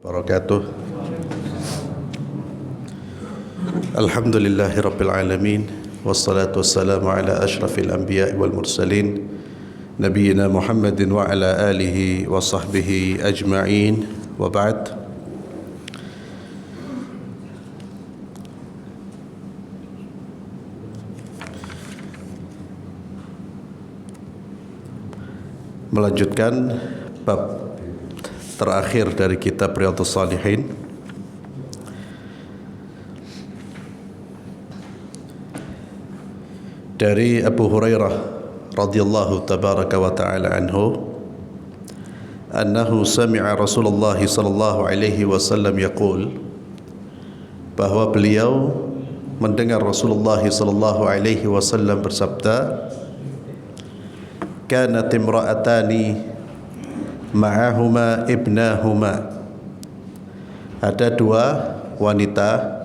Wabarakatuh. Alhamdulillahi Rabbil Alamin. Wassalatu wassalamu ala ashrafil anbiya wal mursalin Nabiyyina Muhammadin wa ala alihi wa sahbihi ajma'in. Wa ba'd. Melanjutkan bab terakhir dari kitab Riyadhus Shalihin. Dari Abu Hurairah radhiyallahu tabaraka wa ta'ala anhu, annahu sami'a Rasulullah sallallahu alaihi wasallam yaqul, bahwa beliau mendengar Rasulullah sallallahu alaihi wasallam bersabda, kanat imra'atani ma'ahuma ibnahuma, ada dua wanita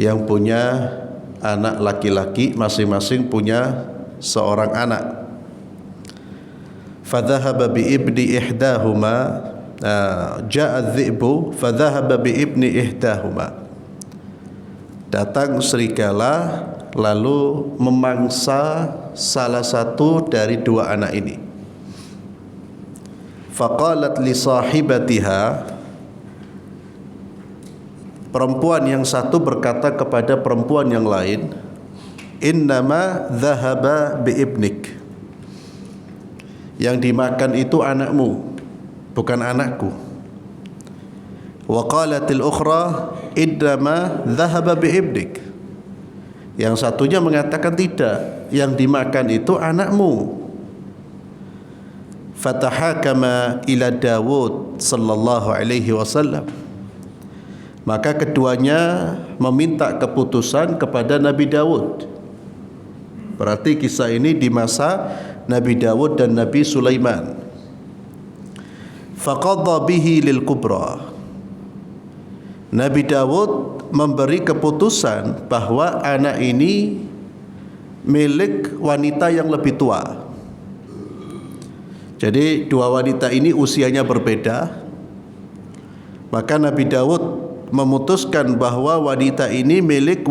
yang punya anak laki-laki, masing-masing punya seorang anak. Fadhahaba bi ibni ihdahuma, ja'a adh-dhi'bu fadhahaba bi ibni ihdahuma, datang serigala lalu memangsa salah satu dari dua anak ini. Faqalat li sahibatiha, perempuan yang satu berkata kepada perempuan yang lain, innama dhahaba bi ibnik, yang dimakan itu anakmu, bukan anakku. Wa qalatil ukhra innama dhahaba bi ibnik, yang satunya mengatakan tidak, yang dimakan itu anakmu. Fatahakama ila Dawud sallallahu alaihi wasallam, maka keduanya meminta keputusan kepada Nabi Dawud. Berarti kisah ini di masa Nabi Dawud dan Nabi Sulaiman. Faqadha bihi lil kubra, Nabi Dawud memberi keputusan bahwa anak ini milik wanita yang lebih tua. Jadi dua wanita ini usianya berbeda, maka Nabi Dawud memutuskan bahwa wanita ini milik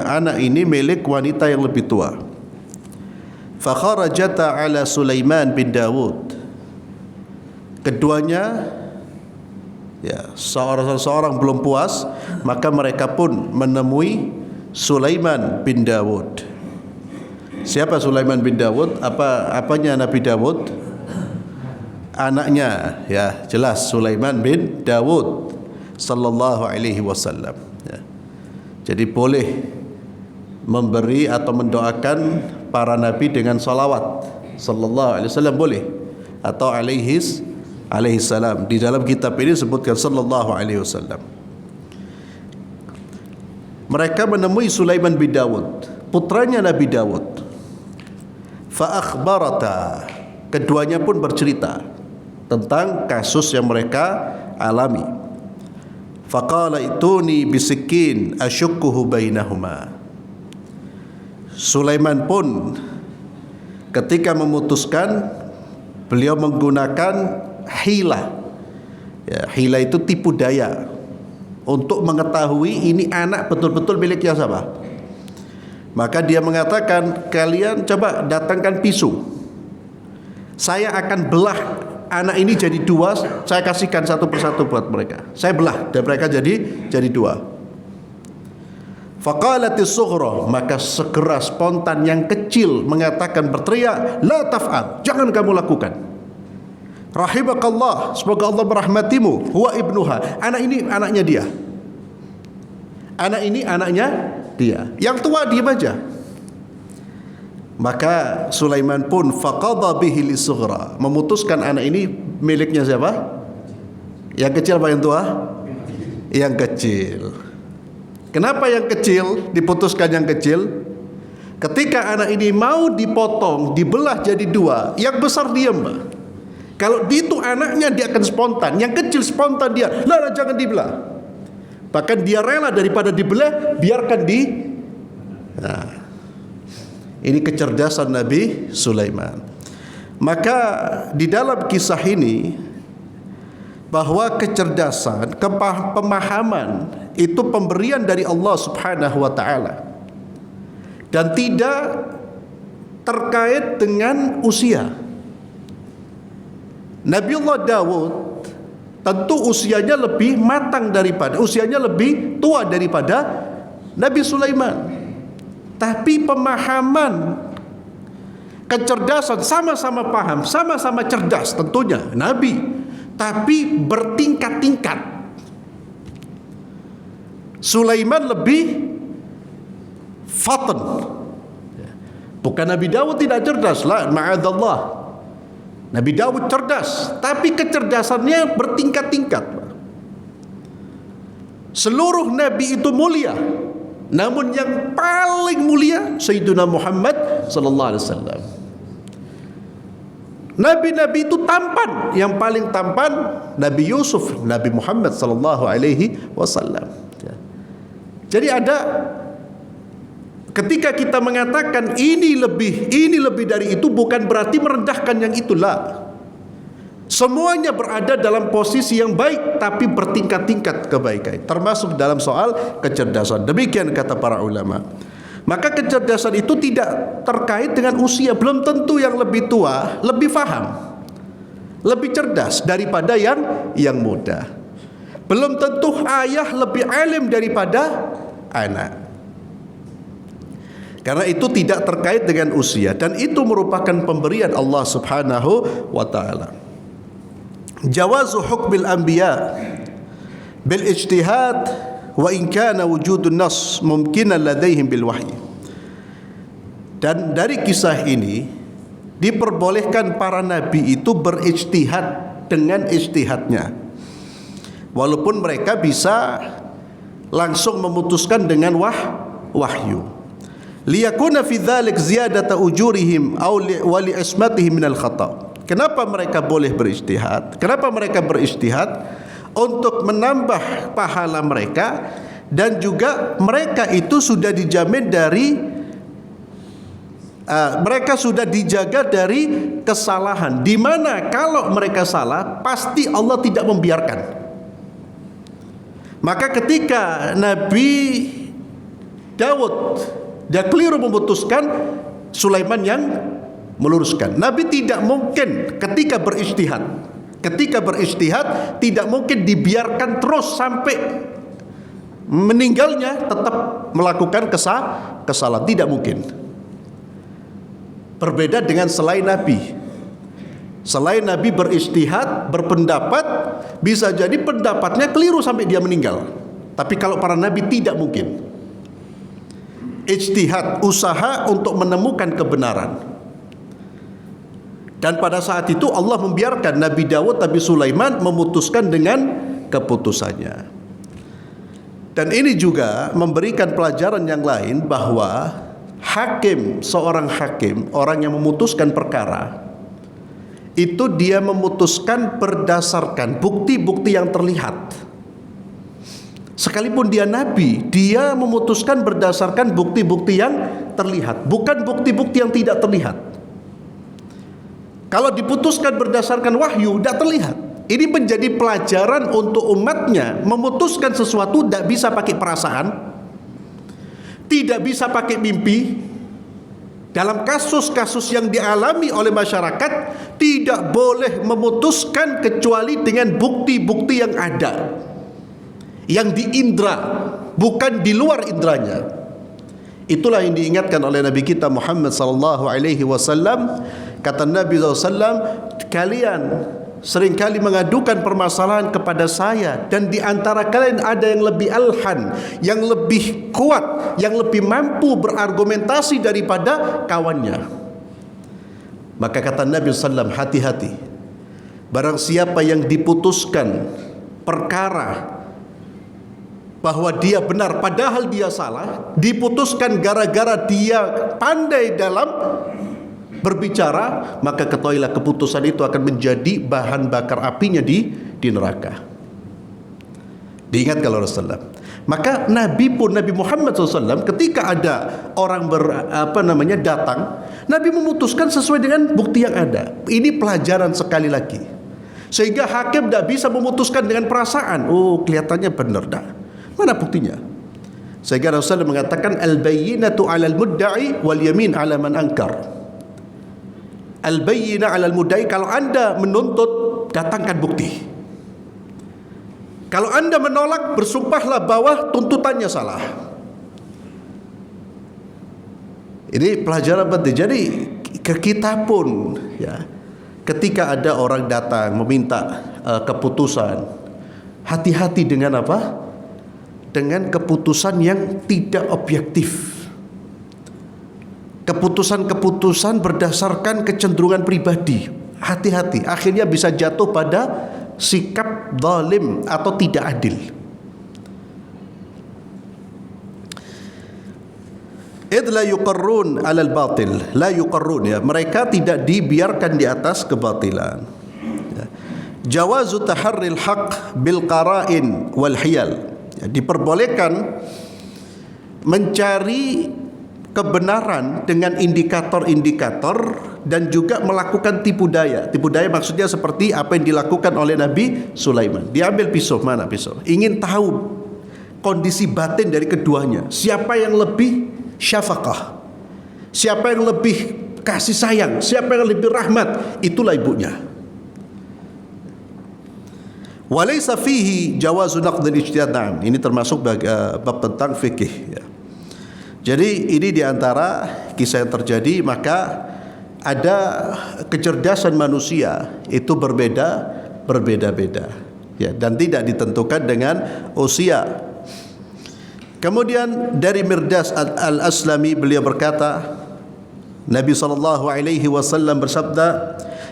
anak ini milik wanita yang lebih tua. Fakharajata ala Sulaiman bin Dawud, keduanya seorang belum puas, maka mereka pun menemui Sulaiman bin Dawud. Siapa Sulaiman bin Dawud? Apanya Nabi Dawud? Anaknya, ya jelas, Sulaiman bin Dawud sallallahu alaihi wasallam. Jadi boleh memberi atau mendoakan para nabi dengan salawat sallallahu alaihi wasallam, boleh, atau alaihi salam. Di dalam kitab ini disebutkan sallallahu alaihi wasallam. Mereka menemui Sulaiman bin Dawud, putranya Nabi Dawud. Fa akhbarata, keduanya pun bercerita tentang kasus yang mereka alami. Faqala ituni bisikin asyukkuhu bainahuma. Sulaiman pun ketika memutuskan, beliau menggunakan hila. Hila itu tipu daya untuk mengetahui ini anak betul-betul miliknya siapa. Maka dia mengatakan, kalian coba datangkan pisau, saya akan belah anak ini jadi dua, saya kasihkan satu persatu buat mereka. Saya belah dan mereka jadi dua. Faqalatis sughra, maka segera spontan yang kecil mengatakan, berteriak, la taf'al, jangan kamu lakukan. Rahimakallah, semoga Allah merahmatimu, huwa ibnuha, anak ini anaknya dia. Anak ini anaknya dia. Yang tua diam aja. Maka Sulaiman pun faqadha bihi lisughra, memutuskan anak ini miliknya siapa? Yang kecil apa yang tua? Yang kecil. Kenapa yang kecil diputuskan yang kecil? Ketika anak ini mau dipotong, dibelah jadi dua, yang besar diam. Kalau itu anaknya, dia akan spontan. Yang kecil spontan dia, lah jangan dibelah. Bahkan dia rela daripada dibelah, biarkan di. Ini kecerdasan Nabi Sulaiman. Maka di dalam kisah ini bahwa kecerdasan, pemahaman itu pemberian dari Allah Subhanahu wa taala dan tidak terkait dengan usia. Nabiullah Daud tentu usianya lebih matang usianya lebih tua daripada Nabi Sulaiman. Tapi pemahaman, kecerdasan, sama-sama paham, sama-sama cerdas tentunya Nabi, tapi bertingkat-tingkat. Sulaiman lebih fatan. Bukan Nabi Daud tidak cerdas, la ma'adallah. Nabi Daud cerdas, tapi kecerdasannya bertingkat-tingkat. Seluruh nabi itu mulia, namun yang paling mulia Sayyidina Muhammad sallallahu alaihi wasallam. Nabi-nabi itu tampan, yang paling tampan Nabi Yusuf, Nabi Muhammad sallallahu alaihi wasallam. Jadi ada ketika kita mengatakan ini lebih dari itu, bukan berarti merendahkan yang itulah. Semuanya berada dalam posisi yang baik, tapi bertingkat-tingkat kebaikan, termasuk dalam soal kecerdasan. Demikian kata para ulama. Maka kecerdasan itu tidak terkait dengan usia. Belum tentu yang lebih tua lebih faham, lebih cerdas daripada yang muda. Belum tentu ayah lebih alim daripada anak. Karena itu tidak terkait dengan usia, dan itu merupakan pemberian Allah Subhanahu wa taala. Jawazu hukmil anbiya bil ijtihad wa in kana wujudun nas mumkinan ladaihim bil wahyi. Dan dari kisah ini diperbolehkan para nabi itu berijtihad dengan ijtihadnya, walaupun mereka bisa langsung memutuskan dengan wahyu. Liyakuna fi dzalik ziyadata ujurihim aw wa li ismatihim minal khata'. Kenapa mereka boleh berijtihad? Kenapa mereka berijtihad? Untuk menambah pahala mereka, dan juga mereka itu sudah dijamin dari mereka sudah dijaga dari kesalahan, di mana kalau mereka salah pasti Allah tidak membiarkan. Maka ketika Nabi Daud dia keliru memutuskan, Sulaiman yang meluruskan. Nabi tidak mungkin ketika berijtihad tidak mungkin dibiarkan terus sampai meninggalnya tetap melakukan kesalahan, tidak mungkin. Berbeda dengan selain Nabi. Selain Nabi berijtihad, berpendapat, bisa jadi pendapatnya keliru sampai dia meninggal. Tapi kalau para nabi tidak mungkin. Ijtihad, usaha untuk menemukan kebenaran. Dan pada saat itu Allah membiarkan Nabi Daud, Nabi Sulaiman memutuskan dengan keputusannya. Dan ini juga memberikan pelajaran yang lain, bahwa seorang hakim, orang yang memutuskan perkara, itu dia memutuskan berdasarkan bukti-bukti yang terlihat. Sekalipun dia nabi, dia memutuskan berdasarkan bukti-bukti yang terlihat, bukan bukti-bukti yang tidak terlihat. Kalau diputuskan berdasarkan wahyu, tidak terlihat. Ini menjadi pelajaran untuk umatnya. Memutuskan sesuatu tidak bisa pakai perasaan, tidak bisa pakai mimpi. Dalam kasus-kasus yang dialami oleh masyarakat, tidak boleh memutuskan kecuali dengan bukti-bukti yang ada, yang diindra, bukan di luar indranya. Itulah yang diingatkan oleh Nabi kita Muhammad sallallahu alaihi wasallam. Kata Nabi SAW, kalian seringkali mengadukan permasalahan kepada saya, dan di antara kalian ada yang lebih alhan, yang lebih kuat, yang lebih mampu berargumentasi daripada kawannya. Maka kata Nabi SAW, hati-hati, barang siapa yang diputuskan perkara bahwa dia benar padahal dia salah, diputuskan gara-gara dia pandai dalam berbicara, maka ketahuilah keputusan itu akan menjadi bahan bakar apinya di neraka. Diingat kalau Rasulullah. Maka Nabi pun, Nabi Muhammad SAW, ketika ada orang datang, Nabi memutuskan sesuai dengan bukti yang ada. Ini pelajaran sekali lagi. Sehingga hakim tidak bisa memutuskan dengan perasaan. Oh, kelihatannya benar dah. Mana buktinya? Sehingga Rasulullah mengatakan al-bayyinatu 'alal mudda'i wal yamin 'ala man ankar. Al-bayyina 'alal mudda'i, kalau Anda menuntut, datangkan bukti. Kalau Anda menolak, bersumpahlah bahwa tuntutannya salah. Ini pelajaran penting. Jadi ke kita pun ya, ketika ada orang datang meminta keputusan, hati-hati dengan apa? Dengan keputusan yang tidak objektif. Keputusan-keputusan berdasarkan kecenderungan pribadi. Hati-hati, akhirnya bisa jatuh pada sikap zalim atau tidak adil. Id la yuqarrun 'alal batil, la yuqarrun, ya, mereka tidak dibiarkan di atas kebatilan. Ya. Jawazu taharril haq bil qara'in wal hiyal. Ya, diperbolehkan mencari kebenaran dengan indikator-indikator dan juga melakukan tipu daya. Tipu daya maksudnya seperti apa yang dilakukan oleh Nabi Sulaiman. Diambil pisau, mana pisau? Ingin tahu kondisi batin dari keduanya. Siapa yang lebih syafaqah, siapa yang lebih kasih sayang, siapa yang lebih rahmat, itulah ibunya. Walaysa fihi jawazu naqdil ijtihad. Ini termasuk bab tentang fikih, ya. Jadi ini diantara kisah yang terjadi. Maka ada kecerdasan manusia itu berbeda-beda, ya, dan tidak ditentukan dengan usia. Kemudian dari Mirdas al-Aslami, beliau berkata, Nabi SAW bersabda,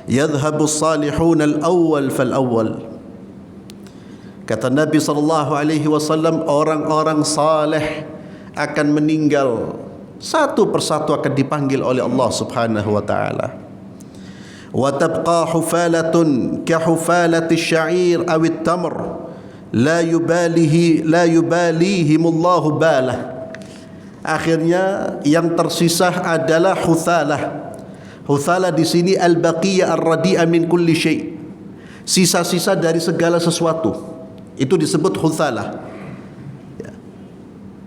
yadhhabu salihun al-awwal fal-awwal. Kata Nabi SAW, orang-orang saleh akan meninggal satu persatu, akan dipanggil oleh Allah Subhanahu wa taala. Wa tabqa hufalatun ka hufalati asy-sya'ir aw at-tamr la yubalihimullahu balah. Akhirnya yang tersisa adalah huthalah. Huthalah di sini al-baqiyah ar-radi'a min kulli syai'. Sisa-sisa dari segala sesuatu. Itu disebut huthalah.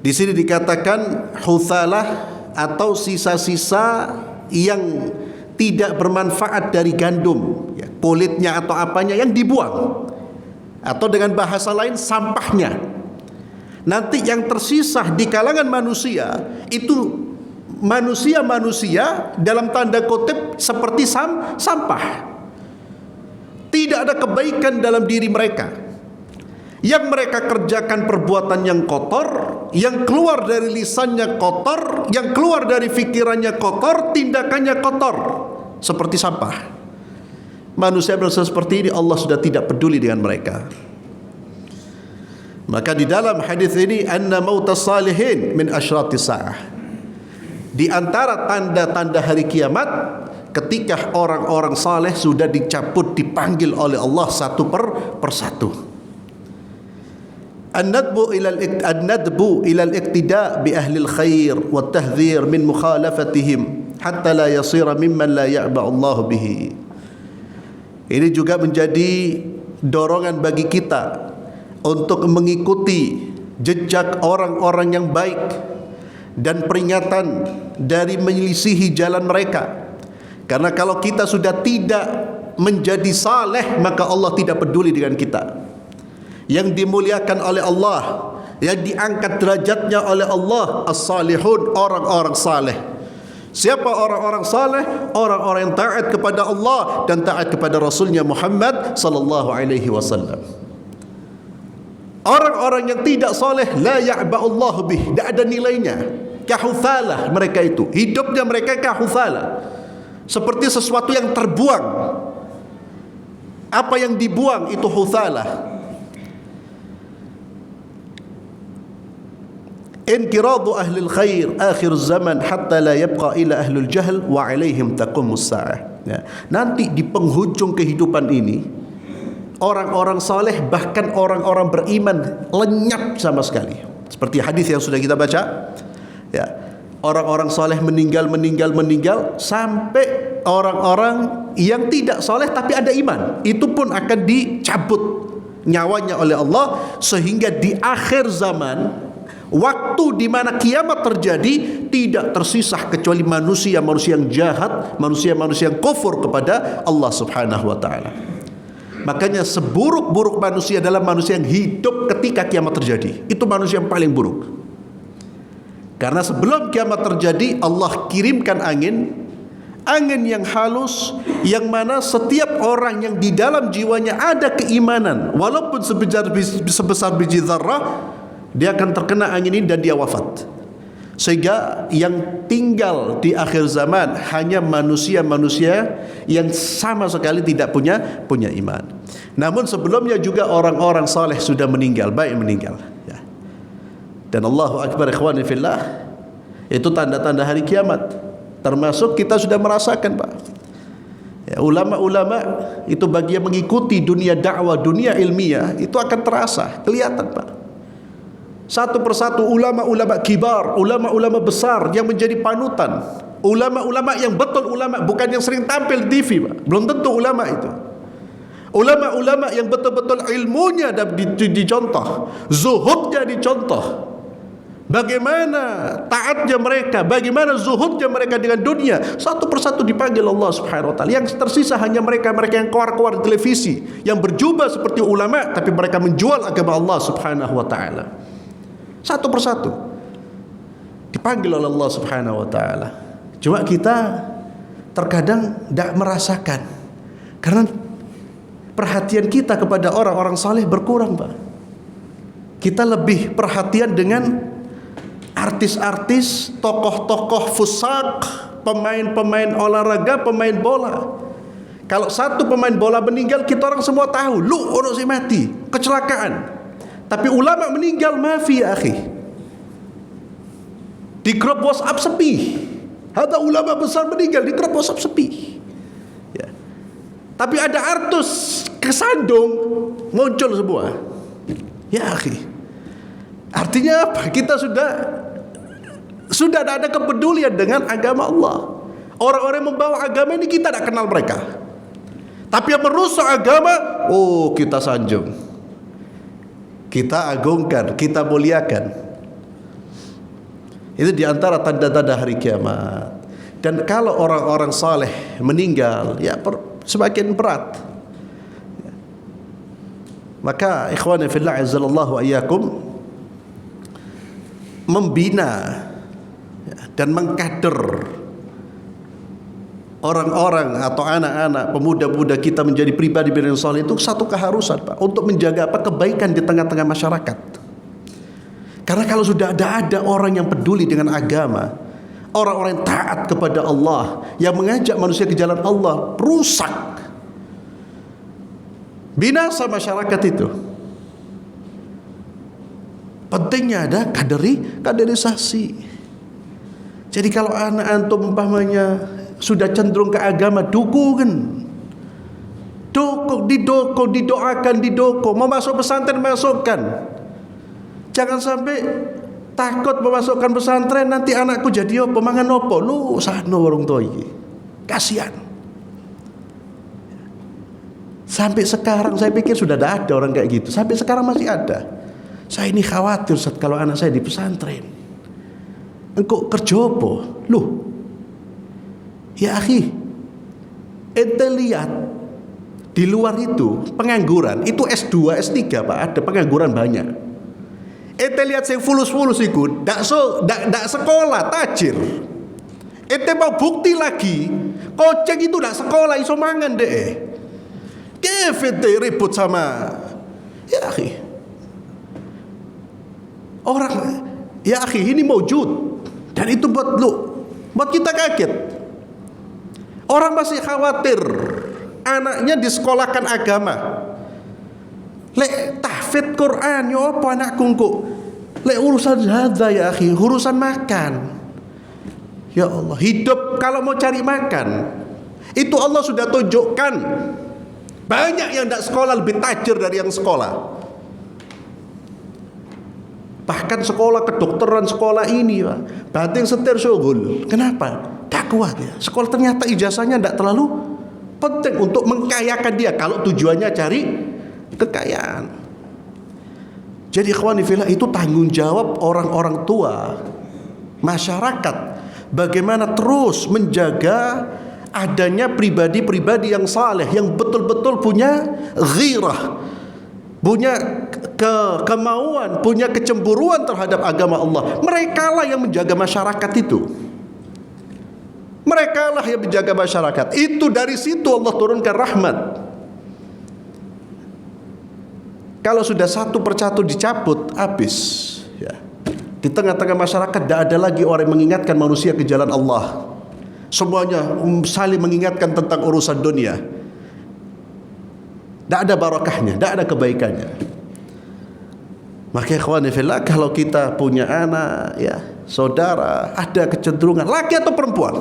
Di sini dikatakan huthalah atau sisa-sisa yang tidak bermanfaat dari gandum, ya, kulitnya atau apanya yang dibuang, atau dengan bahasa lain sampahnya. Nanti yang tersisa di kalangan manusia itu manusia-manusia dalam tanda kutip seperti sampah. Tidak ada kebaikan dalam diri mereka. Yang mereka kerjakan perbuatan yang kotor, yang keluar dari lisannya kotor, yang keluar dari fikirannya kotor, tindakannya kotor, seperti sampah. Manusia berasa seperti ini, Allah sudah tidak peduli dengan mereka. Maka di dalam hadis ini, anna mautas salihin min asyratis sa'ah. Di antara tanda-tanda hari kiamat, ketika orang-orang saleh sudah dicabut, dipanggil oleh Allah satu per satu. An-nadbu ila al-iqtida' bi ahli al-khair wa at-tahdhir min mukhalafatihim hatta la yasira mimman la ya'ba Allah bihi. Ini juga menjadi dorongan bagi kita untuk mengikuti jejak orang-orang yang baik dan peringatan dari menyelisihi jalan mereka. Karena kalau kita sudah tidak menjadi saleh, maka Allah tidak peduli dengan kita. Yang dimuliakan oleh Allah, yang diangkat derajatnya oleh Allah, as-salihun, orang-orang saleh. Siapa orang-orang saleh? Orang-orang yang taat kepada Allah dan taat kepada Rasulnya Muhammad sallallahu alaihi wasallam. Orang-orang yang tidak saleh, la ya'ba Allah bih, tidak ada nilainya. Kahuthalah mereka itu, hidupnya mereka kahuthalah, seperti sesuatu yang terbuang. Apa yang dibuang itu huthalah. Inkiradu ahlil khair akhir zaman hatta la yabqa ila ahlul jahl wa alaihim taqumus sa'ah. Ya. Nanti di penghujung kehidupan ini, orang-orang saleh bahkan orang-orang beriman lenyap sama sekali. Seperti hadis yang sudah kita baca. Ya. Orang-orang saleh meninggal sampai orang-orang yang tidak soleh tapi ada iman, itu pun akan dicabut nyawanya oleh Allah, sehingga di akhir zaman, waktu di mana kiamat terjadi, tidak tersisa kecuali manusia-manusia yang jahat, manusia-manusia yang kufur kepada Allah Subhanahu wa taala. Makanya seburuk-buruk manusia adalah manusia yang hidup ketika kiamat terjadi. Itu manusia yang paling buruk. Karena sebelum kiamat terjadi, Allah kirimkan angin yang halus, yang mana setiap orang yang di dalam jiwanya ada keimanan, walaupun sebesar biji zarrah, dia akan terkena angin ini dan dia wafat. Sehingga yang tinggal di akhir zaman hanya manusia-manusia yang sama sekali tidak punya iman. Namun sebelumnya juga orang-orang saleh sudah meninggal, baik meninggal ya. Dan Allahu Akbar ikhwani fillah, itu tanda-tanda hari kiamat. Termasuk kita sudah merasakan, Pak. Ya, ulama-ulama itu bagi yang mengikuti dunia dakwah, dunia ilmiah, itu akan terasa, kelihatan, Pak. Satu persatu ulama-ulama kibar, ulama-ulama besar yang menjadi panutan, ulama-ulama yang betul ulama, bukan yang sering tampil di TV, Pak. Belum tentu ulama itu. Ulama-ulama yang betul-betul ilmunya dicontoh, zuhudnya dicontoh. Bagaimana taatnya mereka, bagaimana zuhudnya mereka dengan dunia, satu persatu dipanggil Allah Subhanahu wa taala. Yang tersisa hanya mereka-mereka yang keluar-keluar di televisi, yang berjubah seperti ulama tapi mereka menjual agama Allah Subhanahu wa taala. Satu persatu dipanggil oleh Allah Subhanahu wa taala. Cuma kita terkadang tidak merasakan, karena perhatian kita kepada orang-orang saleh berkurang, Pak. Kita lebih perhatian dengan artis-artis, tokoh-tokoh fusak, pemain-pemain olahraga, pemain bola. Kalau satu pemain bola meninggal, kita orang semua tahu, lu orang si mati, kecelakaan. Tapi ulama meninggal, mafi ya akhi. Di grup WhatsApp sepi. Ada ulama besar meninggal, di grup WhatsApp sepi. Ya. Tapi ada artis kesandung, muncul semua. Ya akhi. Artinya apa? Kita sudah ada kepedulian dengan agama Allah. Orang-orang yang membawa agama ini kita tidak kenal mereka. Tapi yang merusak agama, oh kita sanjung, kita agungkan, kita muliakan. Itu diantara tanda-tanda hari kiamat. Dan kalau orang-orang saleh meninggal, ya semakin berat. Maka ikhwani fillah azzallahu ayyakum, membina dan mengkader orang-orang atau anak-anak, pemuda-pemuda kita menjadi pribadi yang saleh itu satu keharusan, Pak, untuk menjaga kebaikan di tengah-tengah masyarakat. Karena kalau sudah ada orang yang peduli dengan agama, orang-orang yang taat kepada Allah, yang mengajak manusia ke jalan Allah, rusak, binasa masyarakat itu. Pentingnya ada kaderisasi. Jadi kalau anak antum umpamanya sudah cenderung ke agama, dukung, didoakan, mau masuk pesantren masukkan. Jangan sampai takut memasukkan pesantren, nanti anakku jadi apa, mangan apa, lu sano warung tua iki. Kasihan. Sampai sekarang saya pikir sudah ada orang kayak gitu. Sampai sekarang masih ada. Saya ini khawatir Ustaz, kalau anak saya di pesantren, engkau kerja apa? Loh, ya akhi, ente lihat di luar itu pengangguran, itu S2, S3 Pak, ada pengangguran banyak. Ente lihat yang fulus-fulus ikut, dak sekolah, tajir. Ente mau bukti lagi, kocek itu dak sekolah, iso mangan deh. Ente ribut sama, ya akhi, orang, ya akhi ini maujud, dan itu buat kita kaget. Orang masih khawatir anaknya disekolahkan agama. Lek tahfidz Quran yo apa anakku kok. Lek urusan hadza ya akhi, urusan makan. Ya Allah, hidup kalau mau cari makan, itu Allah sudah tunjukkan. Banyak yang tidak sekolah lebih tajir dari yang sekolah. Bahkan sekolah kedokteran, sekolah ini Pak, banting setir syughul. Kenapa? Tak kuat ya. Sekolah ternyata ijazahnya tidak terlalu penting untuk mengkayakan dia kalau tujuannya cari kekayaan. Jadi ikhwani fillah, itu tanggung jawab orang-orang tua, masyarakat, bagaimana terus menjaga adanya pribadi-pribadi yang saleh, yang betul-betul punya ghirah, punya kemauan, punya kecemburuan terhadap agama Allah. Mereka lah yang menjaga masyarakat itu. Mereka lah yang menjaga masyarakat. Itu dari situ Allah turunkan rahmat. Kalau sudah satu persatu dicabut, habis. Ya. Di tengah-tengah masyarakat tidak ada lagi orang yang mengingatkan manusia ke jalan Allah. Semuanya saling mengingatkan tentang urusan dunia. Tidak ada barakahnya, tidak ada kebaikannya. Maka ikhwani fillah, kalau kita punya anak, ya, saudara, ada kecenderungan laki atau perempuan,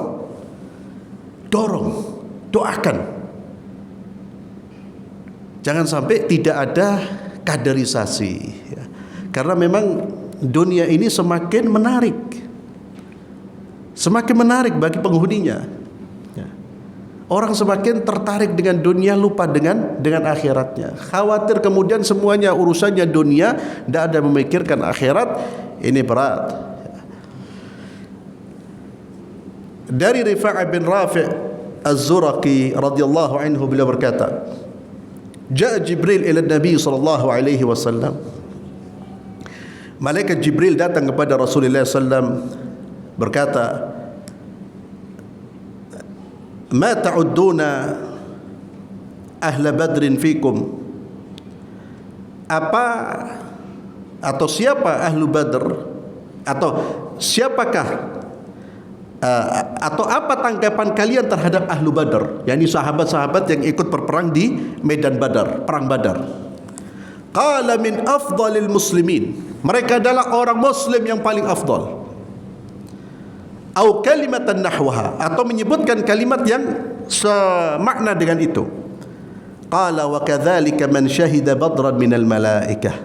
dorong, doakan. Jangan sampai tidak ada kaderisasi, ya. Karena memang dunia ini semakin menarik, semakin menarik bagi penghuninya, ya. Orang semakin tertarik dengan dunia, lupa dengan akhiratnya. Khawatir kemudian semuanya urusannya dunia, tidak ada memikirkan akhirat. Ini berat. Dari Rifa'ah bin Rafi' Az-Zuraqi radhiyallahu anhu, beliau berkata, Ja'a Jibril ila Nabi sallallahu alaihi wasallam. Malaikat Jibril datang kepada Rasulullah sallam, berkata, Ma ta'udduna ahla badrin fikum. Apa atau siapa ahlu Badr, atau siapakah atau apa tanggapan kalian terhadap ahlu Badr, yakni sahabat-sahabat yang ikut berperang di medan Badar, perang Badar. Qala min afdalil muslimin, mereka adalah orang muslim yang paling afdal. Au kalimatan nahwaha, atau menyebutkan kalimat yang semakna dengan itu. Qala wa kadzalika man syahida badran minal malaikah.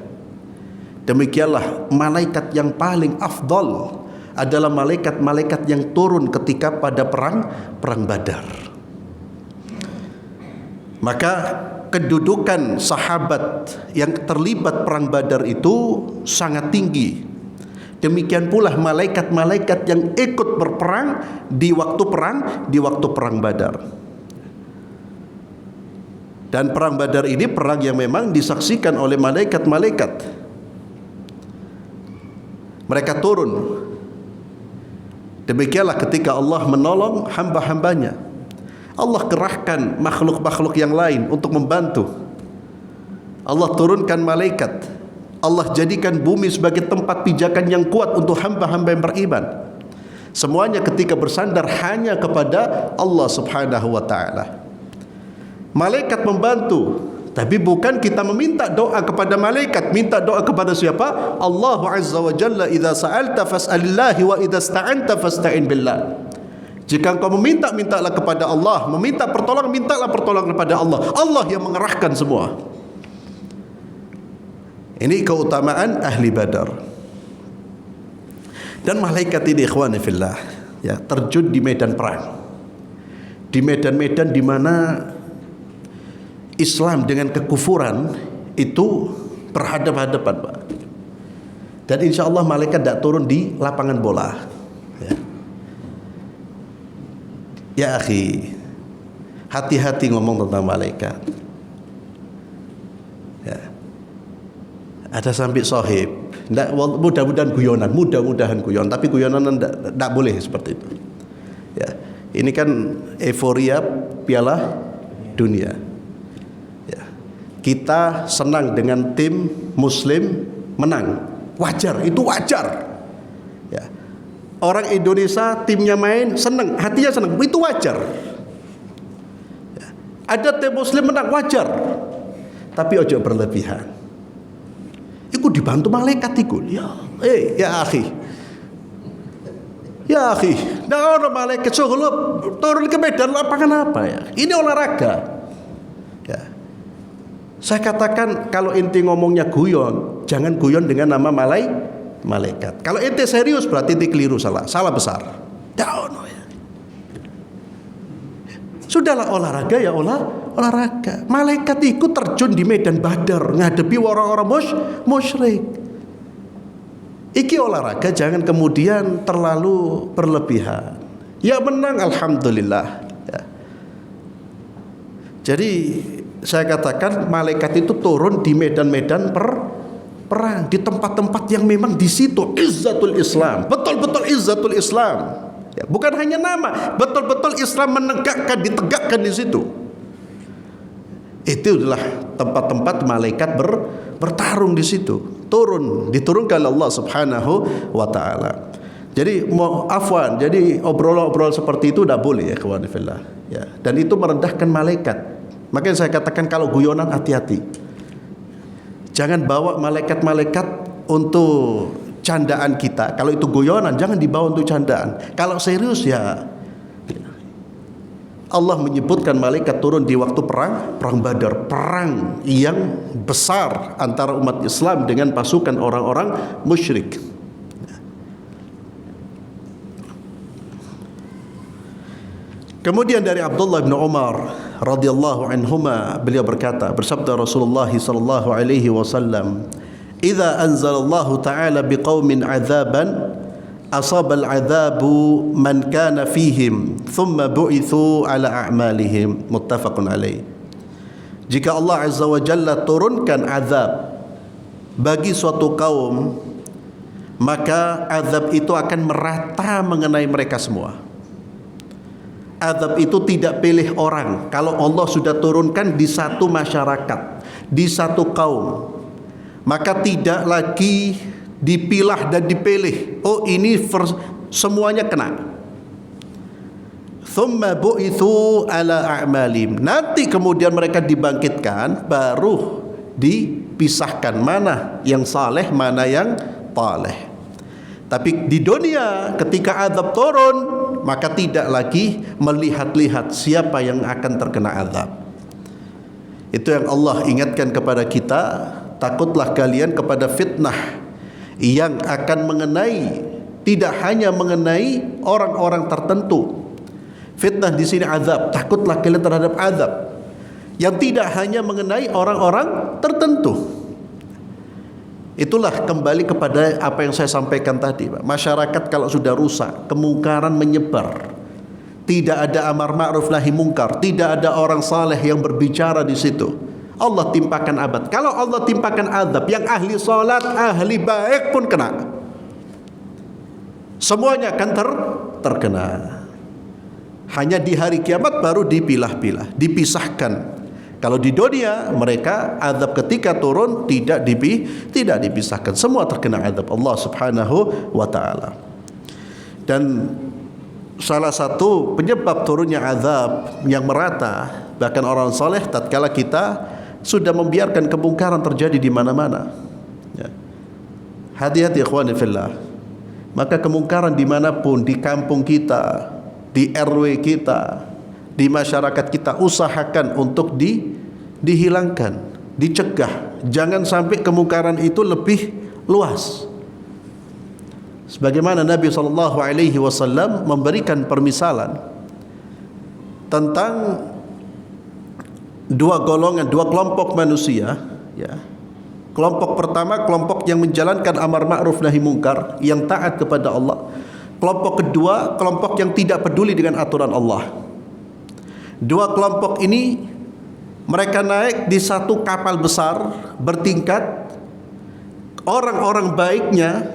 Demikianlah malaikat yang paling afdal adalah malaikat-malaikat yang turun ketika pada perang Badar. Maka kedudukan sahabat yang terlibat perang Badar itu sangat tinggi. Demikian pula malaikat-malaikat yang ikut berperang di waktu perang Badar. Dan perang Badar ini perang yang memang disaksikan oleh malaikat-malaikat. Mereka turun. Demikianlah ketika Allah menolong hamba-hambanya. Allah kerahkan makhluk-makhluk yang lain untuk membantu. Allah turunkan malaikat. Allah jadikan bumi sebagai tempat pijakan yang kuat untuk hamba-hamba yang beriman. Semuanya ketika bersandar hanya kepada Allah subhanahu wa ta'ala. Malaikat membantu, tapi bukan kita meminta doa kepada malaikat. Minta doa kepada siapa? Allah azza wa jalla, idza sa'alta fas'alillahi wa idza sta'anta fasta'in billah. Jika engkau meminta, mintalah kepada Allah. Meminta pertolongan, mintalah pertolongan kepada Allah. Allah yang mengerahkan semua. Ini keutamaan ahli Badar. Dan malaikat ini ikhwani fillah, ya, terjun di medan perang. Di medan-medan di mana Islam dengan kekufuran itu berhadapan-hadapan, Pak. Dan insya Allah malaikat tidak turun di lapangan bola. Ya akhi, hati-hati ngomong tentang malaikat. Ya. Ada sampai sohib, mudah-mudahan guyonan, tapi guyonan tidak boleh seperti itu. Ya. Ini kan euforia Piala Dunia. Kita senang dengan tim Muslim menang, wajar, itu wajar. Ya. Orang Indonesia timnya main senang, hatinya senang, itu wajar. Ya. Ada tim Muslim menang, wajar. Tapi ojo berlebihan. Iku dibantu malaikat iku. Ya akhi. Ya akhi, nah orang malaikat turun ke medan lapangan apa ya? Ini olahraga. Ya. Saya katakan kalau inti ngomongnya guyon, jangan guyon dengan nama malaikat. Kalau inti serius berarti inti keliru, salah besar. Down. Sudahlah olahraga ya olahraga. Malaikat ikut terjun di medan Badar ngadepi orang-orang musyrik. Iki olahraga jangan kemudian terlalu berlebihan. Ya menang alhamdulillah. Ya. Jadi saya katakan malaikat itu turun di medan-medan perang, di tempat-tempat yang memang di situ izzatul Islam, betul-betul izzatul Islam. Ya, bukan hanya nama, betul-betul Islam ditegakkan di situ. Itu adalah tempat-tempat malaikat bertarung di situ. Diturunkan Allah Subhanahu wa taala. Jadi jadi obrol-obrol seperti itu tidak boleh ya kawan fillah. Ya, dan itu merendahkan malaikat. Makanya saya katakan kalau guyonan hati-hati. Jangan bawa malaikat-malaikat untuk candaan kita. Kalau itu guyonan jangan dibawa untuk candaan. Kalau serius ya Allah menyebutkan malaikat turun di waktu perang Badar, perang yang besar antara umat Islam dengan pasukan orang-orang musyrik. Kemudian dari Abdullah bin Umar radhiyallahu anhuma beliau berkata, bersabda Rasulullah sallallahu alaihi wasallam, "Idza anzalallahu ta'ala biqaumin 'adzaban asabal 'adzabu man kana fihim thumma bu'itsu 'ala a'malihim." Muttafaqun alaih. Jika Allah Azza wa Jalla turunkan azab bagi suatu kaum, maka azab itu akan merata mengenai mereka semua. Azab itu tidak pilih orang. Kalau Allah sudah turunkan di satu masyarakat, di satu kaum, maka tidak lagi dipilah dan dipilih. Oh ini semuanya kena. Thumma bu'itsu ala a'malim. Nanti kemudian mereka dibangkitkan, baru dipisahkan mana yang saleh, mana yang taleh. Tapi di dunia ketika azab turun, maka tidak lagi melihat-lihat siapa yang akan terkena azab. Itu yang Allah ingatkan kepada kita. Takutlah kalian kepada fitnah yang akan mengenai, tidak hanya mengenai orang-orang tertentu. Fitnah di sini azab. Takutlah kalian terhadap azab yang tidak hanya mengenai orang-orang tertentu. Itulah kembali kepada apa yang saya sampaikan tadi, Pak. Masyarakat kalau sudah rusak, kemungkaran menyebar, tidak ada amar ma'ruf nahi mungkar, tidak ada orang saleh yang berbicara di situ, Allah timpakan azab. Kalau Allah timpakan azab, yang ahli salat, ahli baik pun kena. Semuanya akan terkena. Hanya di hari kiamat baru dipilah-pilah, dipisahkan. Kalau di dunia mereka azab ketika turun tidak dipisahkan, semua terkena azab Allah Subhanahu wa taala. Dan salah satu penyebab turunnya azab yang merata, bahkan orang saleh tatkala kita sudah membiarkan kemungkaran terjadi di mana-mana. Ya. Hati-hati ikhwani fillah. Maka kemungkaran dimanapun, di kampung kita, di RW kita, di masyarakat kita, usahakan untuk dihilangkan, dicegah. Jangan sampai kemungkaran itu lebih luas. Sebagaimana Nabi SAW memberikan permisalan tentang dua kelompok manusia. Ya. Kelompok pertama, kelompok yang menjalankan amar ma'ruf nahi mungkar, yang taat kepada Allah. Kelompok kedua, kelompok yang tidak peduli dengan aturan Allah. Dua kelompok ini mereka naik di satu kapal besar bertingkat. Orang-orang baiknya,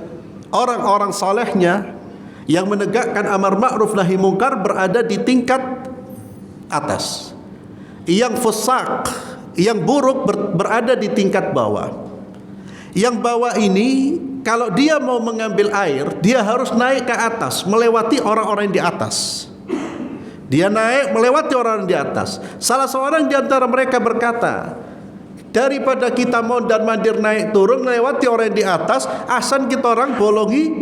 orang-orang salehnya yang menegakkan amar ma'ruf nahi mungkar berada di tingkat atas. Yang fusak, yang buruk berada di tingkat bawah. Yang bawah ini kalau dia mau mengambil air, dia harus naik ke atas, melewati orang-orang yang di atas. Dia naik melewati orang di atas. Salah seorang di antara mereka berkata, daripada kita mondar-mandir naik turun melewati orang yang di atas, asan kita orang bolongi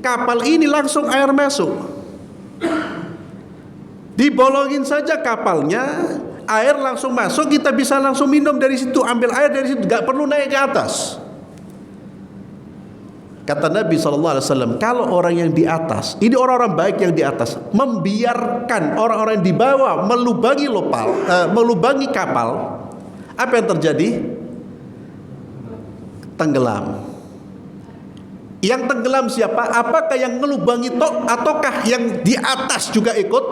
kapal ini langsung air masuk. Dibolongin saja kapalnya, air langsung masuk, kita bisa langsung minum dari situ, ambil air dari situ, gak perlu naik ke atas. Kata Nabi SAW, kalau orang yang di atas, ini orang-orang baik yang di atas, membiarkan orang-orang yang di bawah melubangi kapal, apa yang terjadi? Tenggelam. Yang tenggelam siapa? Apakah yang melubangi ataukah yang di atas juga ikut?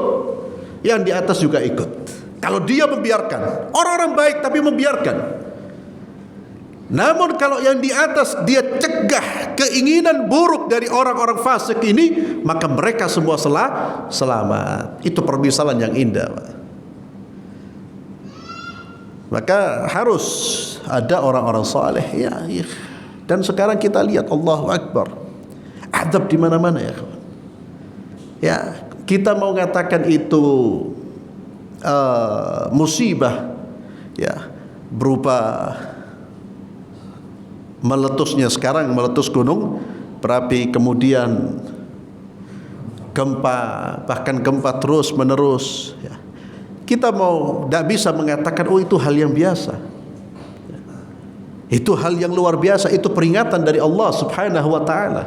Yang di atas juga ikut. Kalau dia membiarkan, orang-orang baik tapi membiarkan. Namun kalau yang di atas dia cegah keinginan buruk dari orang-orang fasik ini, maka mereka semua selamat. Itu permisalan yang indah, Pak. Maka harus ada orang-orang saleh ya. Dan sekarang kita lihat, Allahu Akbar, azab di mana-mana ya, kawan. Ya, kita mau mengatakan itu musibah ya, berupa meletusnya sekarang, meletus gunung berapi, kemudian gempa, bahkan gempa terus menerus ya. Kita tidak bisa mengatakan oh itu hal yang biasa. Itu hal yang luar biasa, itu peringatan dari Allah Subhanahu wa taala.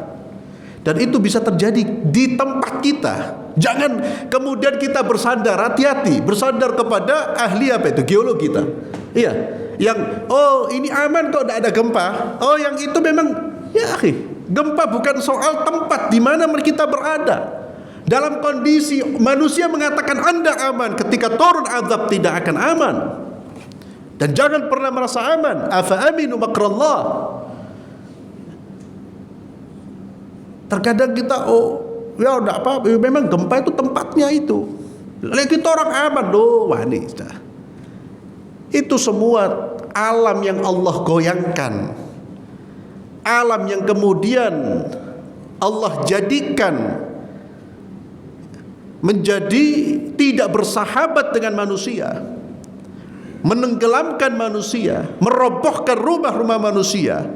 Dan itu bisa terjadi di tempat kita. Jangan kemudian kita bersandar, hati-hati, bersandar kepada ahli apa itu? Geologi kita. Iya, yang oh ini aman kok, tidak ada gempa. Oh yang itu memang ya akhi, gempa bukan soal tempat di mana kita berada. Dalam kondisi manusia mengatakan Anda aman, ketika turun azab tidak akan aman. Dan jangan pernah merasa aman. Afa aminu makrallah. Terkadang kita ya tidak apa, memang gempa itu tempatnya itu. Lalu kita orang aman loh, wanita. Itu semua alam yang Allah goyangkan. Alam yang kemudian Allah jadikan menjadi tidak bersahabat dengan manusia, menenggelamkan manusia, merobohkan rumah-rumah manusia.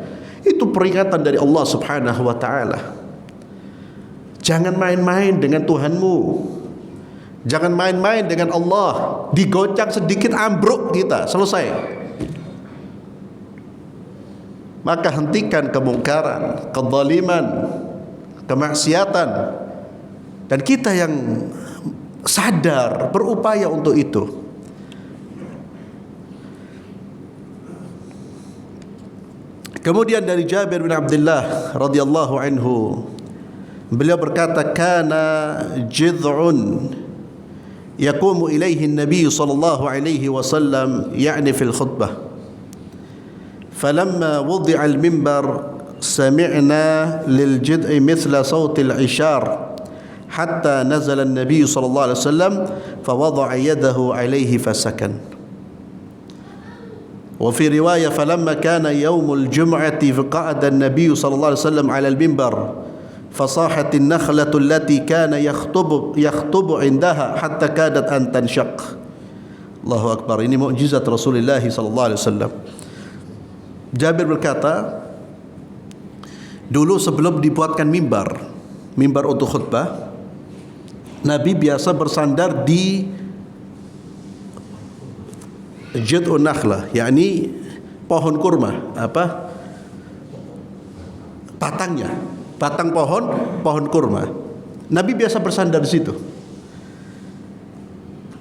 Itu peringatan dari Allah Subhanahu wa taala. Jangan main-main dengan Tuhanmu. Jangan main-main dengan Allah. Digoncang sedikit ambruk kita, selesai. Maka hentikan kemungkaran, kezaliman, kemaksiatan. Dan kita yang sadar berupaya untuk itu. Kemudian dari Jabir bin Abdullah radhiyallahu anhu, beliau berkata, kana jid'un yaqumu ilaihi an-nabiy sallallahu alaihi wasallam, yani fil khutbah. Falamma wudi'a al-minbar sami'na lil jid'i mithla sawt al-ishar hatta nazala an-nabiy sallallahu alaihi wasallam fa wada'a yadahu alaihi fasakan. وفي رواية فلما كان يوم الجمعة فقعد النبي صلى الله عليه وسلم على المنبر فصاحت النخلة التي كان يخطب عندها حتى كادت أن تنشق. الله أكبر. Ini mukjizat Rasulullah sallallahu alaihi wasallam. Jabir berkata, dulu sebelum dibuatkan mimbar untuk khutbah, Nabi biasa bersandar di jid'un nakhlah, yakni pohon kurma, batangnya, batang pohon kurma. Nabi biasa bersandar di situ.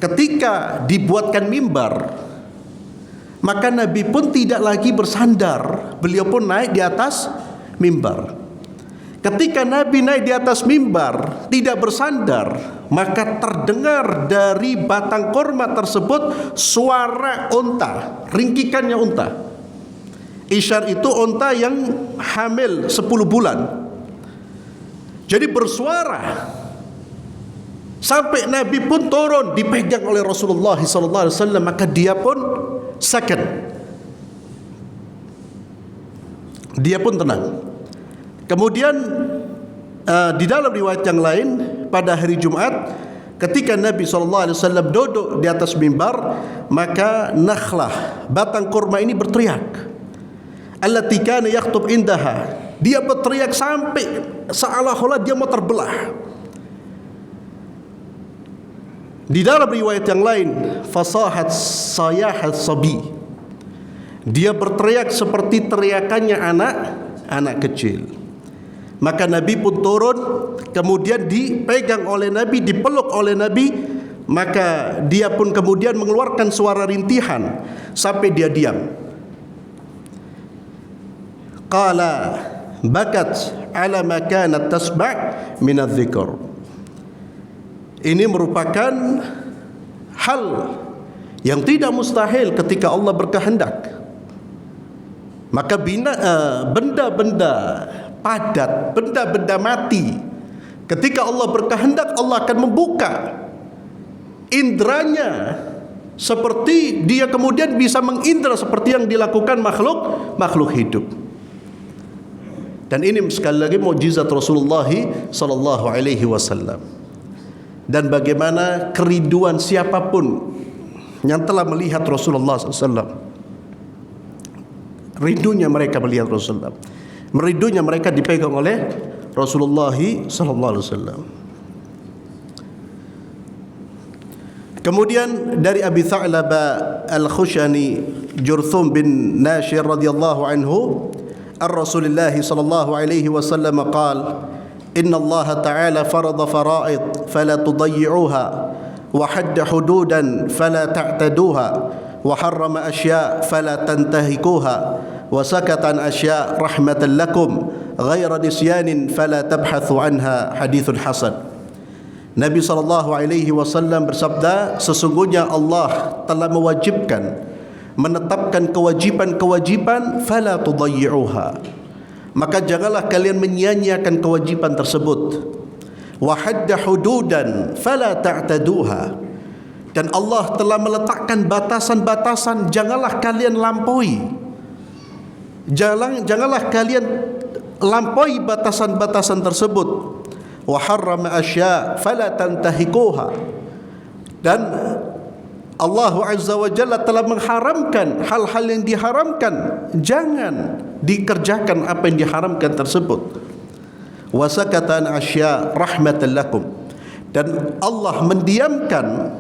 Ketika dibuatkan mimbar, maka Nabi pun tidak lagi bersandar, beliau pun naik di atas mimbar. Ketika Nabi naik di atas mimbar, tidak bersandar, maka terdengar dari batang kurma tersebut suara unta, ringkikannya unta. Isyar itu unta yang hamil 10 bulan. Jadi bersuara sampai Nabi pun turun, dipegang oleh Rasulullah SAW, maka dia pun sakit, dia pun tenang. Kemudian di dalam riwayat yang lain, pada hari Jumat ketika Nabi SAW duduk di atas mimbar, maka nakhlah, batang kurma ini berteriak, allati kana yakhtub indaha, dia berteriak sampai seolah-olah dia mau terbelah. Di dalam riwayat yang lain, fasahat sayahat sabi, dia berteriak seperti teriakannya anak kecil. Maka Nabi pun turun, kemudian dipegang oleh Nabi, dipeluk oleh Nabi. Maka dia pun kemudian mengeluarkan suara rintihan sampai dia diam. Qala bakat ala ma kanat tasma' min adh-dhikr. Ini merupakan hal yang tidak mustahil ketika Allah berkehendak. Maka benda-benda padat, benda-benda mati, ketika Allah berkehendak, Allah akan membuka indranya, seperti dia kemudian bisa mengindra seperti yang dilakukan makhluk hidup. Dan ini sekali lagi mukjizat Rasulullah sallallahu alaihi wasallam. Dan bagaimana kerinduan siapapun yang telah melihat Rasulullah SAW, rindunya mereka melihat Rasulullah, merindunya mereka dipegang oleh Rasulullah SAW. Kemudian dari Abi Tha'laba Al-Khushani Jurthum bin Nashir radhiyallahu anhu, Ar-Rasulullah sallallahu alaihi wasallam qala: Inna Allah Ta'ala farada fara'id fala tudayyi'uha wa hadda hududan fala ta'taduha wa harrama asya' fala tantahikuha wa sakata an asya' rahmatan lakum ghaira nisyanin fala tabhathu anha. Hadithun hasan. Nabi SAW bersabda, sesungguhnya Allah telah mewajibkan, menetapkan kewajiban-kewajiban, fala tudayyi'uha, maka janganlah kalian menyia-nyiakan kewajiban tersebut. Wa hadda hududan fala ta'taduha, dan Allah telah meletakkan batasan-batasan, janganlah kalian lampaui. Janganlah kalian lampaui batasan-batasan tersebut. Wa harrama asya' fala tantahikuha, dan Allah Azza wa Jalla telah mengharamkan hal-hal yang diharamkan, jangan dikerjakan apa yang diharamkan tersebut. Wa sakata an asya' rahmatan lakum, dan Allah mendiamkan,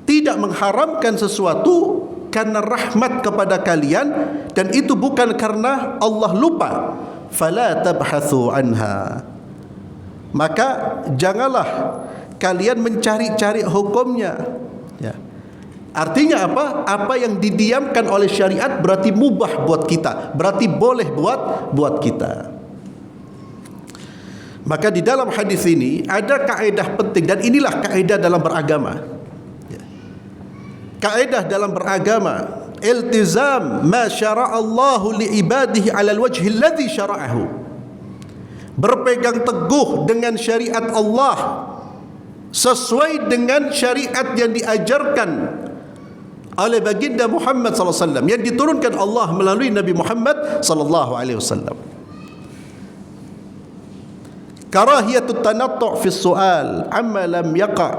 tidak mengharamkan sesuatu karena rahmat kepada kalian, dan itu bukan karena Allah lupa. Fala tabhathu anha, maka janganlah kalian mencari-cari hukumnya. Ya. Artinya apa? Apa yang didiamkan oleh syariat berarti mubah buat kita, berarti boleh buat kita. Maka di dalam hadis ini ada kaedah penting, dan inilah kaedah dalam beragama. Ya. Kaedah dalam beragama, iltizam ma syara'a Allahu li ibadihi 'ala al-wajhi alladhi syara'ahu. Berpegang teguh dengan syariat Allah sesuai dengan syariat yang diajarkan oleh baginda Muhammad sallallahu alaihi wasallam, yang diturunkan Allah melalui Nabi Muhammad sallallahu alaihi wasallam. Karahiyatut tanattu' fi su'al amma lam yaqa',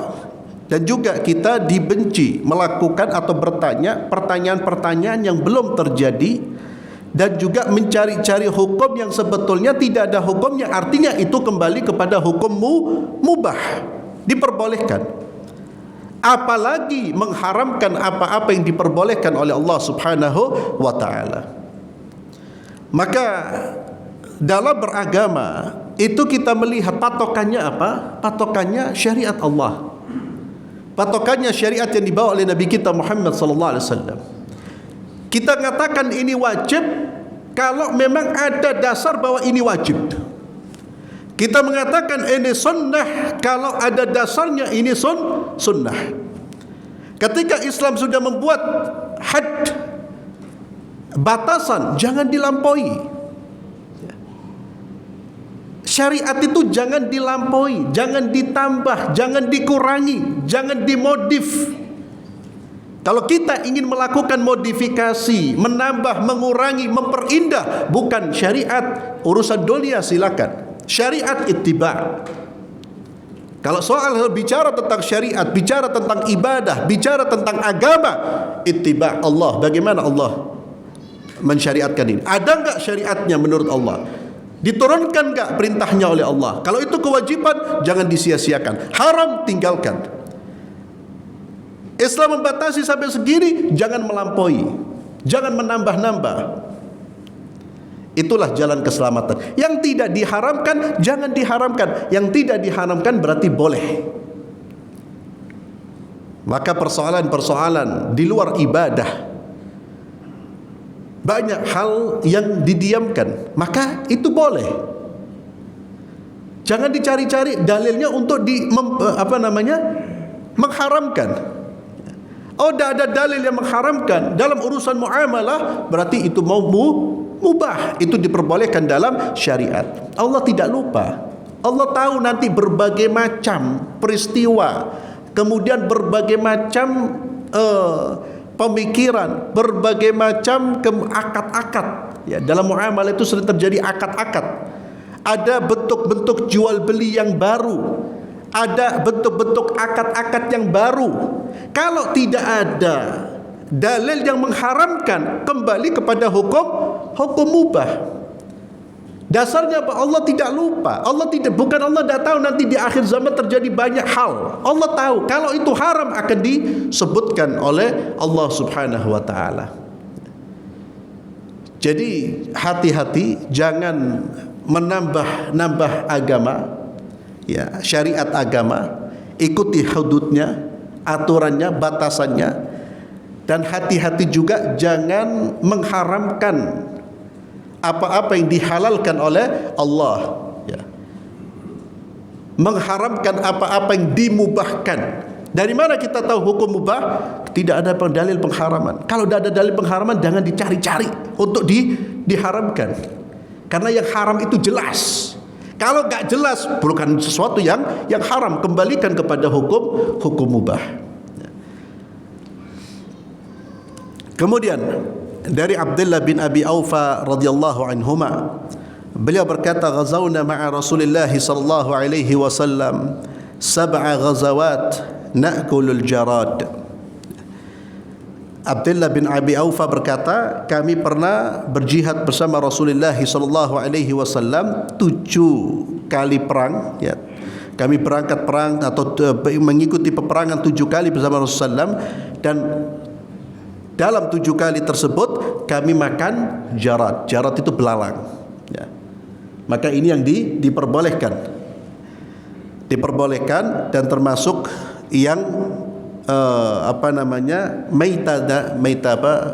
dan juga kita dibenci melakukan atau bertanya pertanyaan-pertanyaan yang belum terjadi, dan juga mencari-cari hukum yang sebetulnya tidak ada hukumnya. Artinya itu kembali kepada hukum mubah, diperbolehkan. Apalagi mengharamkan apa-apa yang diperbolehkan oleh Allah Subhanahu wa ta'ala. Maka dalam beragama itu kita melihat patokannya apa? Patokannya syariat Allah, patokannya syariat yang dibawa oleh Nabi kita Muhammad sallallahu alaihi wasallam. Kita katakan ini wajib kalau memang ada dasar bahwa ini wajib. Kita mengatakan ini sunnah kalau ada dasarnya ini sunnah. Ketika Islam sudah membuat had, batasan, jangan dilampaui. Syariat itu jangan dilampaui, jangan ditambah, jangan dikurangi, jangan dimodif. Kalau kita ingin melakukan modifikasi, menambah, mengurangi, memperindah, bukan syariat, urusan dunia silakan. Syariat ittiba'. Kalau soal bicara tentang syariat, bicara tentang ibadah, bicara tentang agama, ittiba' Allah. Bagaimana Allah mensyariatkan ini? Ada enggak syariatnya menurut Allah? Diturunkan enggak perintahnya oleh Allah? Kalau itu kewajiban, jangan disia-siakan. Haram, tinggalkan. Islam membatasi sampai segini, jangan melampaui, jangan menambah-nambah. Itulah jalan keselamatan. Yang tidak diharamkan, jangan diharamkan. Yang tidak diharamkan berarti boleh. Maka persoalan-persoalan di luar ibadah, banyak hal yang didiamkan, maka itu boleh. Jangan dicari-cari dalilnya untuk mengharamkan. Oh, tidak ada dalil yang mengharamkan dalam urusan muamalah, berarti itu mubah, itu diperbolehkan dalam syariat. Allah tidak lupa. Allah tahu nanti berbagai macam peristiwa, kemudian berbagai macam pemikiran, berbagai macam akad-akad. Ya, dalam muamalah itu sering terjadi akad-akad. Ada bentuk-bentuk jual beli yang baru, ada bentuk-bentuk akad-akad yang baru. Kalau tidak ada dalil yang mengharamkan, kembali kepada hukum mubah. Dasarnya apa? Allah tidak lupa. Bukan Allah tidak tahu nanti di akhir zaman terjadi banyak hal. Allah tahu kalau itu haram akan disebutkan oleh Allah Subhanahu wa taala. Jadi hati-hati, jangan menambah agama, ya, syariat agama. Ikuti hududnya, aturannya, batasannya, dan hati-hati juga jangan mengharamkan apa-apa yang dihalalkan oleh Allah, ya. Mengharamkan apa-apa yang dimubahkan. Dari mana kita tahu hukum mubah? Tidak ada dalil pengharaman. Kalau tidak ada dalil pengharaman, jangan dicari-cari untuk diharamkan. Karena yang haram itu jelas. Kalau enggak jelas, bukan sesuatu yang haram, kembalikan kepada hukum mubah. Kemudian dari Abdullah bin Abi Aufa radhiyallahu anhuma, beliau berkata, "Ghazawna ma'a Rasulillah sallallahu alaihi wasallam sab'a ghazawat na'kulul jarad." Abdullah bin Abi Aufa berkata, kami pernah berjihad bersama Rasulullah sallallahu alaihi wasallam 7 kali perang, ya. Kami berangkat perang atau mengikuti peperangan 7 kali bersama Rasulullah, dan dalam 7 kali tersebut kami makan jarad. Jarad itu belalang, ya. Maka ini yang diperbolehkan dan termasuk yang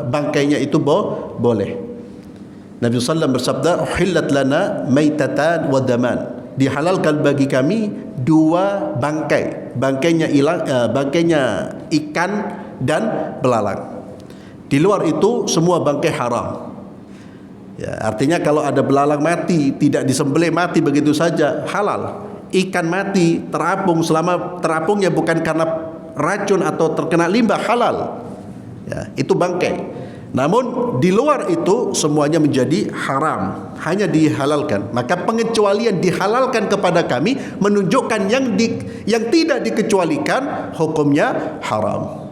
bangkainya itu boleh. Nabi sallallahu bersabda, "Uhillat lana maitatan wa daman." Dihalalkan bagi kami 2 bangkai. Bangkainya ikan dan belalang. Di luar itu semua bangkai haram. Ya, artinya kalau ada belalang mati, tidak disembelih mati begitu saja, halal. Ikan mati terapung, selama terapungnya bukan karena racun atau terkena limbah, halal. Ya, itu bangkai. Namun di luar itu semuanya menjadi haram, hanya dihalalkan. Maka pengecualian dihalalkan kepada kami menunjukkan yang tidak dikecualikan hukumnya haram.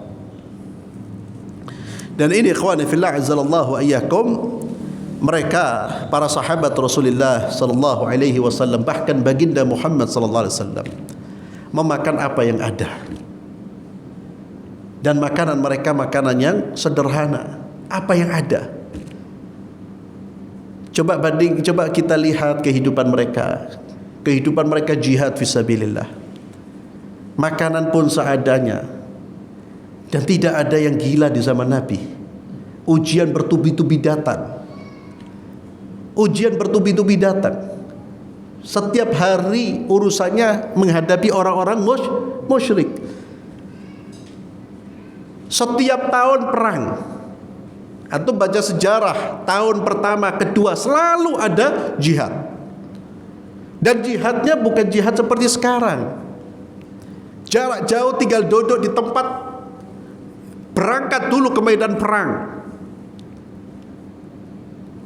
Dan ini ikhwani fillah azzalallahu ayyakum, mereka para sahabat Rasulullah sallallahu alaihi wasallam, bahkan baginda Muhammad sallallahu alaihi wasallam, memakan apa yang ada. Dan makanan mereka makanan yang sederhana, apa yang ada. Coba kita lihat kehidupan mereka. Kehidupan mereka jihad fisabilillah. Makanan pun seadanya. Dan tidak ada yang gila di zaman Nabi. Ujian bertubi-tubi datang. Setiap hari urusannya menghadapi orang-orang musyrik. Setiap tahun perang, atau baca sejarah, tahun pertama, kedua selalu ada jihad. Dan jihadnya bukan jihad seperti sekarang. Jarak jauh, tinggal duduk di tempat, berangkat dulu ke medan perang.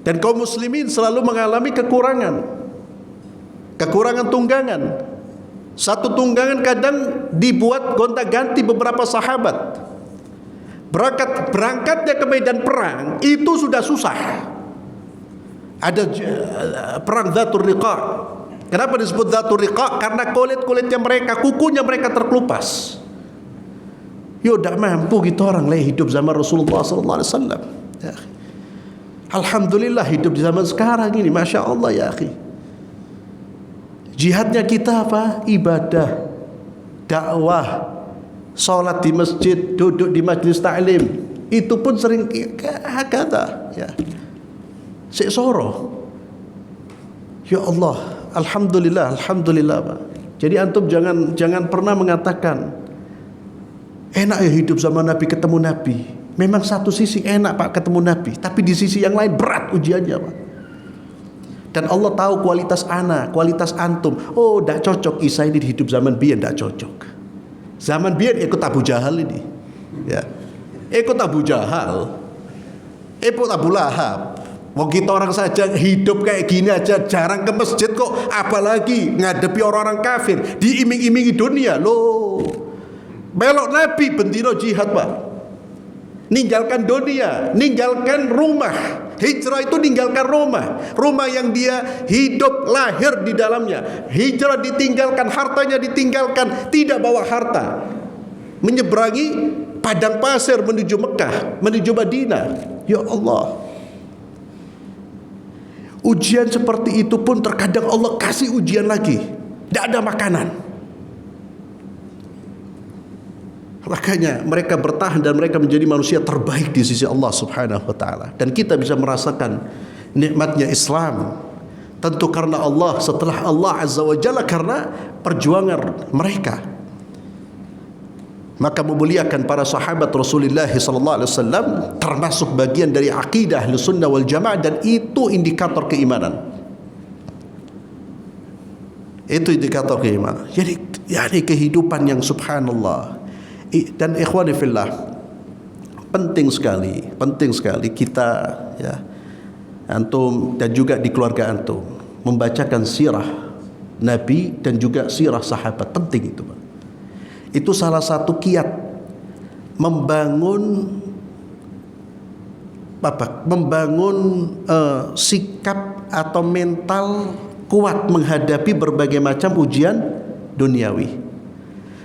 Dan kaum muslimin selalu mengalami kekurangan tunggangan. Satu tunggangan kadang dibuat gonta-ganti beberapa sahabat. Berangkatnya ke medan perang itu sudah susah. Ada perang Dzatur Riqa. Kenapa disebut Dzatur Riqa? Karena kulit-kulitnya mereka, kukunya mereka terkelupas. Yo, tidak mampu gitu orang hidup zaman Rasulullah sallallahu alaihi wasallam. Alhamdulillah hidup di zaman sekarang ini, Masya Allah ya akhi. Jihadnya kita apa? Ibadah, dakwah, sholat di masjid, duduk di majlis ta'lim. Itu pun sering kata ya. Soro. Ya Allah, alhamdulillah, alhamdulillah Pak. Jadi antum jangan pernah mengatakan enak ya hidup sama Nabi, ketemu Nabi. Memang satu sisi enak Pak ketemu Nabi, tapi di sisi yang lain berat ujiannya Pak. Dan Allah tahu kualitas ana, kualitas antum. Oh, tidak cocok Isa ini hidup zaman biyen, tidak cocok. Zaman biyen ikut Abu Jahal ini, ya. Ikut Abu Jahal, ikut Abu Lahab. Wong kita orang saja hidup kayak gini aja jarang ke masjid kok, apalagi ngadepi orang-orang kafir, diiming-imingi dunia. Loh, belok Nabi bendino jihad Pak. Ninggalkan dunia, ninggalkan rumah. Hijrah itu ninggalkan rumah yang dia hidup lahir di dalamnya. Hijrah ditinggalkan, hartanya ditinggalkan, tidak bawa harta. Menyeberangi padang pasir menuju Mekah, menuju Madinah. Ya Allah. Ujian seperti itu pun terkadang Allah kasih ujian lagi. Tidak ada makanan. Makanya mereka bertahan dan mereka menjadi manusia terbaik di sisi Allah Subhanahu wa taala. Dan kita bisa merasakan nikmatnya Islam. Tentu karena Allah, setelah Allah Azza wa Jalla karena perjuangan mereka. Maka memuliakan para sahabat Rasulullah sallallahu alaihi wasallam termasuk bagian dari akidah Ahlussunnah wal Jamaah, dan itu indikator keimanan. Itu indikator keimanan. Jadi kehidupan yang subhanallah. Dan ikhwani fillah, penting sekali kita ya, antum dan juga di keluarga antum membacakan sirah Nabi dan juga sirah sahabat. Penting itu Pak. Itu salah satu kiat membangun sikap atau mental kuat menghadapi berbagai macam ujian duniawi.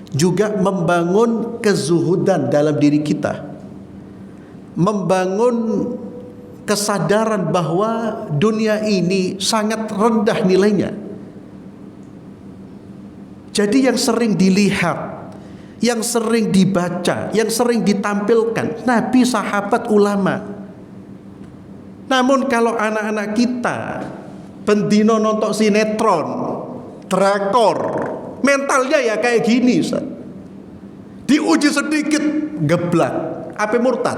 Juga membangun kezuhudan dalam diri kita, membangun kesadaran bahwa dunia ini sangat rendah nilainya. Jadi yang sering dilihat, yang sering dibaca, yang sering ditampilkan Nabi, sahabat, ulama. Namun kalau anak-anak kita bendino nonton sinetron, drakor, mentalnya ya kayak gini Ustaz. Diuji sedikit geblak, apa murtad.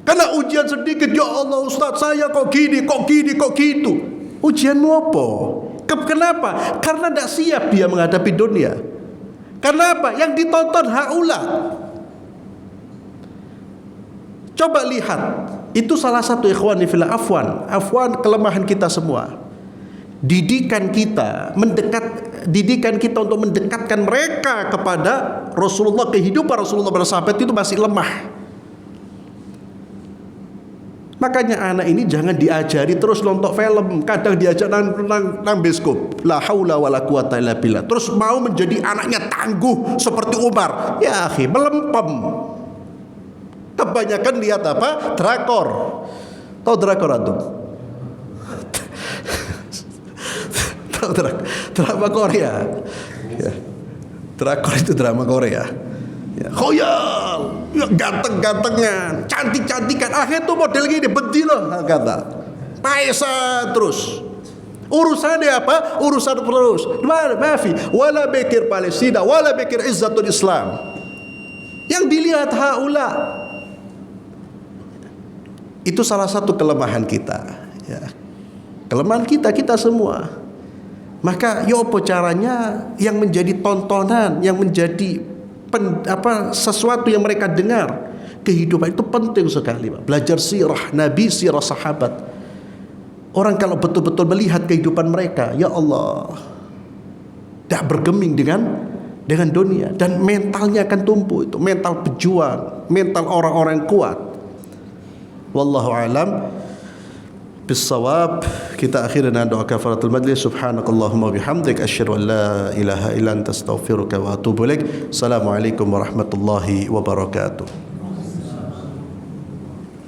Karena ujian sedikit, ya Allah Ustaz saya kok gini, kok gitu. Ujianmu apa? Kenapa? Karena tidak siap dia menghadapi dunia. Karena apa? Yang ditonton haula. Coba lihat, itu salah satu ikhwani fillah, afwan kelemahan kita semua. Didikan kita untuk mendekatkan mereka kepada Rasulullah, kehidupan Rasulullah bersahabat itu masih lemah. Makanya anak ini jangan diajari terus nonton film, kadang diajak nang bioskop. La haula wala quwata illa billah. Terus mau menjadi anaknya tangguh seperti Umar. Ya akhi, melempem. Kebanyakan lihat apa? Drakor. Tahu drakor antum? Drama Korea ya. Drakor itu drama Korea ya. Khoyal ya, ganteng-gantengan, cantik-cantikan, akhirnya tuh model gini bedilo kata paesa terus. Urusannya apa? Urusan terus maafi, wala pikir Palestina, wala pikir izzatul Islam. Yang dilihat haula. Itu salah satu kelemahan kita ya. Kelemahan kita semua. Maka ya apa caranya yang menjadi tontonan, yang menjadi sesuatu yang mereka dengar, kehidupan itu penting sekali Pak. Belajar sirah Nabi, sirah sahabat. Orang kalau betul-betul melihat kehidupan mereka, ya Allah, tidak bergeming dengan dunia, dan mentalnya akan tumbuh. Itu mental pejuang, mental orang-orang yang kuat. Wallahu alam bisawab. Kita akhiri dengan doa kafaratul majlis. Subhanakallahumma bihamdik asyhadu an la ilaha illa anta astaghfiruka wa atubu ilaik. Assalamualaikum warahmatullahi wabarakatuh.